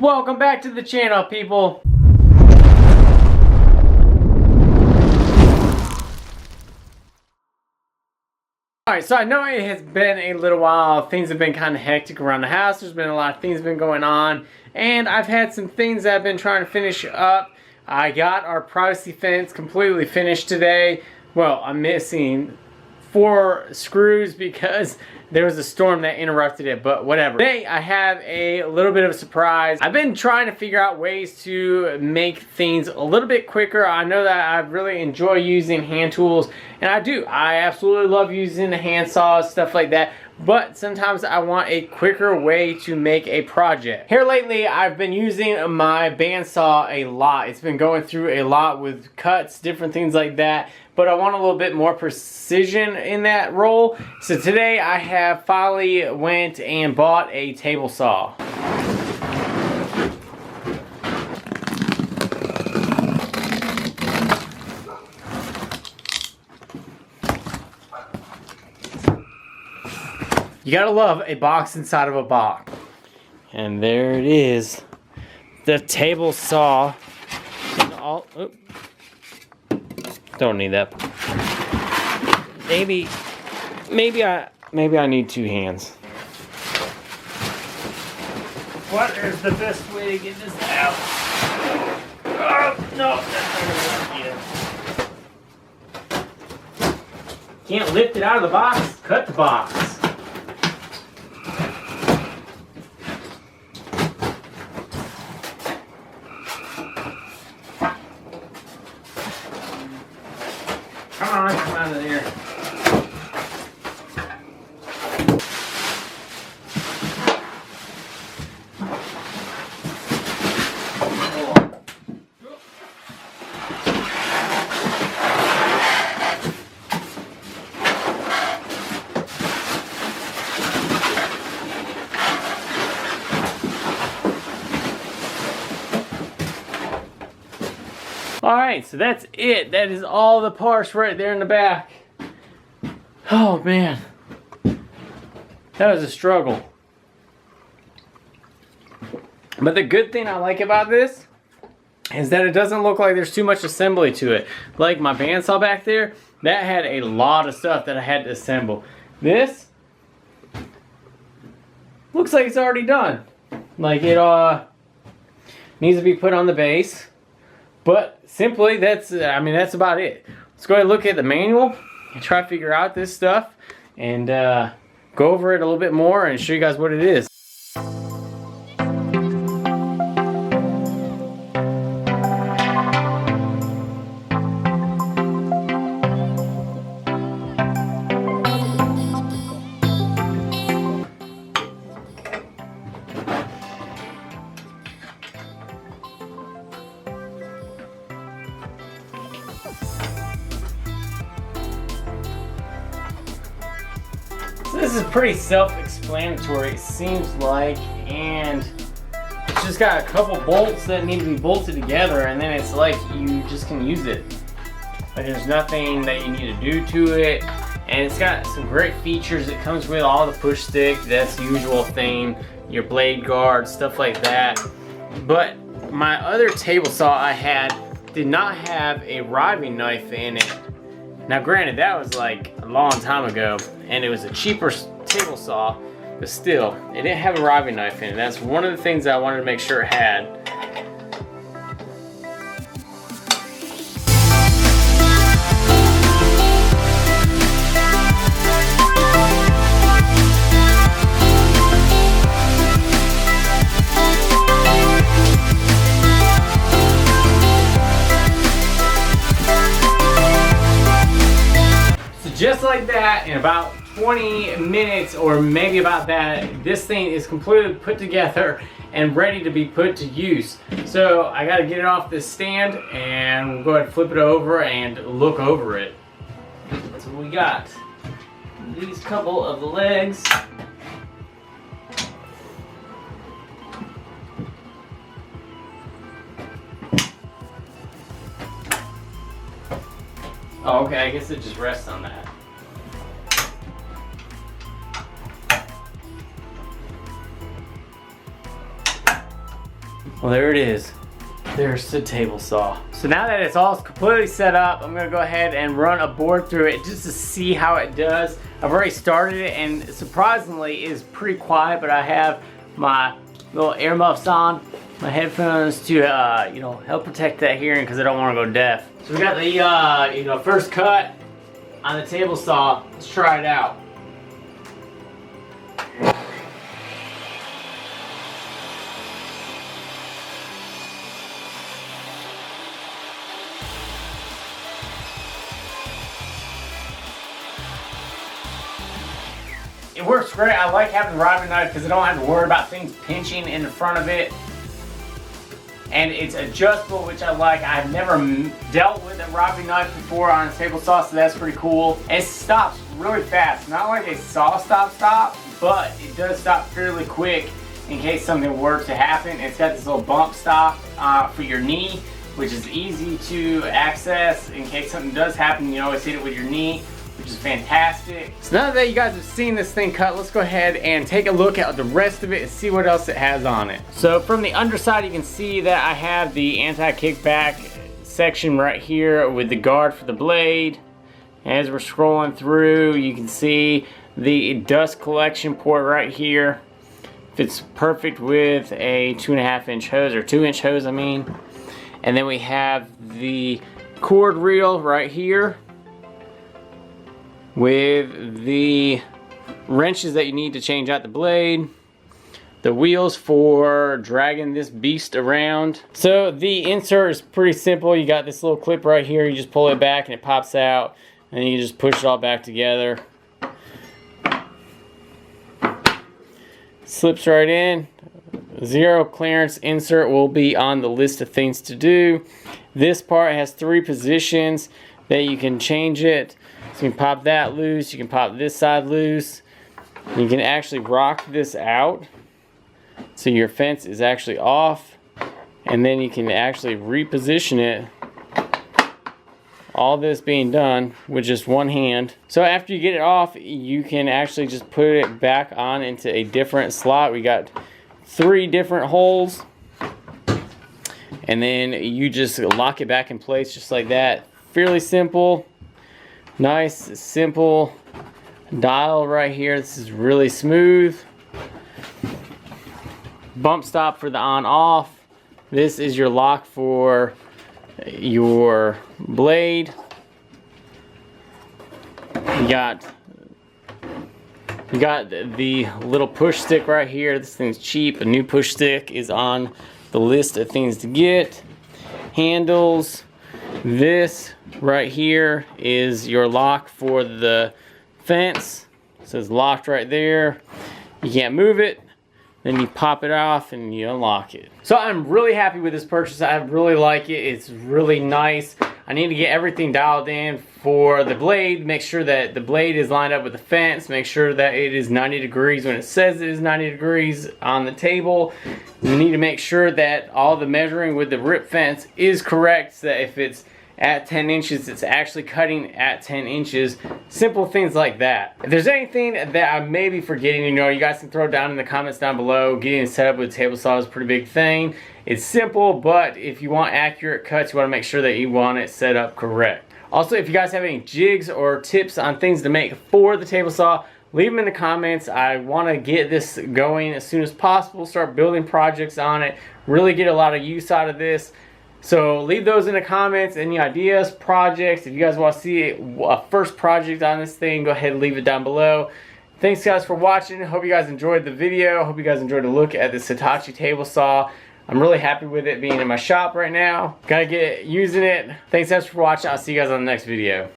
Welcome back to the channel, people. Alright, so I know it has been a little while. Things have been kind of hectic around the house. There's been a lot of things been going on. And I've had some things that I've been trying to finish up. I got our privacy fence completely finished today. Well, I'm missing 4 screws because there was a storm that interrupted it, but whatever. Today I have a little bit of a surprise. I've been trying to figure out ways to make things a little bit quicker. I know that I really enjoy using hand tools, and I do. I absolutely love using the hand saws, stuff like that. But sometimes I want a quicker way to make a project. Here lately, I've been using my bandsaw a lot. It's been going through a lot with cuts, different things like that. But I want a little bit more precision in that role. So today I have finally went and bought a table saw. You gotta love a box inside of a box. And there it is. The table saw. Don't need that. Maybe I need 2 hands. What is the best way to get this out? Oh, no, that's not gonna work either. Can't lift it out of the box. Cut the box. Come on, come out of there. Alright, so that's it. That is all the parts right there in the back. Oh man, that was a struggle. But the good thing I like about this is that it doesn't look like there's too much assembly to it. Like my bandsaw back there, that had a lot of stuff that I had to assemble. This looks like it's already done. Like it needs to be put on the base. But simply, that's about it. Let's go ahead and look at the manual and try to figure out this stuff and go over it a little bit more and show you guys what it is. This is pretty self-explanatory, it seems like, and it's just got a couple bolts that need to be bolted together, and then it's like you just can use it. Like there's nothing that you need to do to it, and it's got some great features. It comes with all the push stick, that's the usual thing, your blade guard, stuff like that. But my other table saw I had did not have a riving knife in it. Now granted, that was like a long time ago, and it was a cheaper table saw, but still, it didn't have a riving knife in it. That's one of the things I wanted to make sure it had. Just like that, in about 20 minutes or maybe about that, this thing is completely put together and ready to be put to use. So I got to get it off this stand and we'll go ahead and flip it over and look over it. That's what we got. These couple of the legs. Oh, okay, I guess it just rests on that. Well, there it is. There's the table saw. So now that it's all completely set up, I'm gonna go ahead and run a board through it just to see how it does. I've already started it, and surprisingly it's pretty quiet, but I have my little earmuffs on, my headphones to you know, help protect that hearing because I don't want to go deaf. So we got the you know, first cut on the table saw. Let's try it out. It works great. I like having the riving knife because I don't have to worry about things pinching in the front of it. And it's adjustable, which I like. I've never dealt with a riving knife before on a table saw, so that's pretty cool. It stops really fast. Not like a saw stop, but it does stop fairly quick in case something were to happen. It's got this little bump stop for your knee, which is easy to access. In case something does happen, you always hit it with your knee, which is fantastic. So now that you guys have seen this thing cut, let's go ahead and take a look at the rest of it and see what else it has on it. So from the underside, you can see that I have the anti-kickback section right here with the guard for the blade. As we're scrolling through, you can see the dust collection port right here. Fits perfect with a 2.5 inch hose, or 2 inch hose I mean. And then we have the cord reel right here with the wrenches that you need to change out the blade, the wheels for dragging this beast around. So the insert is pretty simple. You got this little clip right here, you just pull it back and it pops out, and you can just push it all back together. Slips right in. Zero clearance insert will be on the list of things to do. This part has 3 positions that you can change it. So you can pop that loose, you can pop this side loose. You can actually rock this out so your fence is actually off, and then you can actually reposition it. All this being done with just one hand. So after you get it off, you can actually just put it back on into a different slot. We got 3 different holes, and then you just lock it back in place just like that. Fairly simple. Nice, simple dial right here. This is really smooth. Bump stop for the on-off. This is your lock for your blade. You got the little push stick right here. This thing's cheap. A new push stick is on the list of things to get. Handles. This right here is your lock for the fence. It says locked right there. You can't move it. Then you pop it off and you unlock it. So I'm really happy with this purchase. I really like it. It's really nice. I need to get everything dialed in for the blade. Make sure that the blade is lined up with the fence. Make sure that it is 90 degrees when it says it is 90 degrees on the table. You need to make sure that all the measuring with the rip fence is correct, so that if it's at 10 inches, it's actually cutting at 10 inches. Simple things like that. If there's anything that I may be forgetting, you know, you guys can throw it down in the comments down below. Getting set up with a table saw is a pretty big thing. It's simple, but if you want accurate cuts, you want to make sure that you want it set up correct. Also, if you guys have any jigs or tips on things to make for the table saw, leave them in the comments. I want to get this going as soon as possible, start building projects on it, really get a lot of use out of this. So leave those in the comments, any ideas, projects. If you guys want to see a first project on this thing, go ahead and leave it down below. Thanks guys for watching. Hope you guys enjoyed the video. Hope you guys enjoyed a look at this Hitachi table saw. I'm really happy with it being in my shop right now. Gotta get using it. Thanks guys for watching. I'll see you guys on the next video.